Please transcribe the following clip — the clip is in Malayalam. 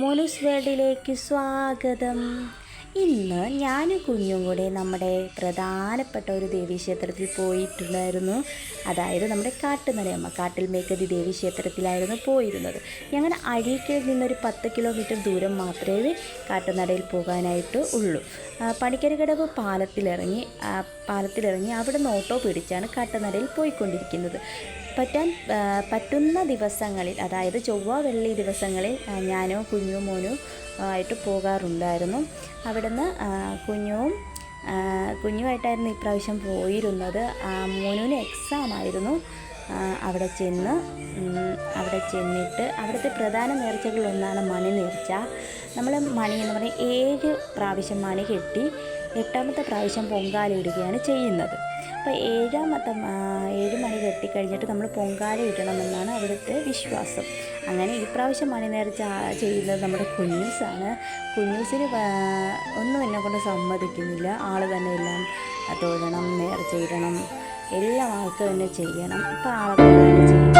മോനൂസ് വേൾഡിലേക്ക് സ്വാഗതം. ഇന്ന് ഞാനും കുഞ്ഞും കൂടെ നമ്മുടെ പ്രധാനപ്പെട്ട ഒരു ദേവീക്ഷേത്രത്തിൽ പോയിട്ടുണ്ടായിരുന്നു. അതായത് നമ്മുടെ കാട്ടുനടയമ്മ കാട്ടിൽ മേക്കതി ദേവീക്ഷേത്രത്തിലായിരുന്നു പോയിരുന്നത്. ഞങ്ങൾ അഴീക്കൽ നിന്നൊരു 10 കിലോമീറ്റർ ദൂരം മാത്രമേ കാട്ടുനടയിൽ പോകാനായിട്ട് ഉള്ളൂ. പണിക്കരകടവ് പാലത്തിലിറങ്ങി അവിടെ നിന്ന് ഓട്ടോ പിടിച്ചാണ് കാട്ടുനടയിൽ പോയിക്കൊണ്ടിരിക്കുന്നത്. പറ്റുന്ന ദിവസങ്ങളിൽ, അതായത് ചൊവ്വ വെള്ളി ദിവസങ്ങളിൽ ഞാനോ കുഞ്ഞു മോനും ആയിട്ട് പോകാറുണ്ടായിരുന്നു. അവിടുന്ന് കുഞ്ഞുമായിട്ടായിരുന്നു ഇപ്രാവശ്യം പോയിരുന്നത്. മോനുവിന് എക്സാം ആയിരുന്നു. അവിടെ ചെന്നിട്ട് അവിടുത്തെ പ്രധാന നേർച്ചകളിലൊന്നാണ് മണി നേർച്ച. നമ്മൾ മണി എന്ന് പറഞ്ഞാൽ 7 പ്രാവശ്യം മണി കെട്ടി 8ാമത്തെ പ്രാവശ്യം പൊങ്കാല ഇടുകയാണ് ചെയ്യുന്നത്. അപ്പോൾ 7 മണി കെട്ടിക്കഴിഞ്ഞിട്ട് നമ്മൾ പൊങ്കാല ഇടണമെന്നാണ് അവിടുത്തെ വിശ്വാസം. അങ്ങനെ ഈ പ്രാവശ്യം മണി നേർച്ച ചെയ്യുന്നത് നമ്മുടെ കുഞ്ഞൂസാണ്. കുഞ്ഞൂസിന് ഒന്നും എന്നെക്കൊണ്ട് സമ്മതിക്കുന്നില്ല. ആൾ തന്നെ എല്ലാം തൊഴണം, നേർച്ച ഇടണം, എല്ലാം ആൾക്ക് തന്നെ ചെയ്യണം. അപ്പോൾ ആളെ തന്നെ ചെയ്യണം.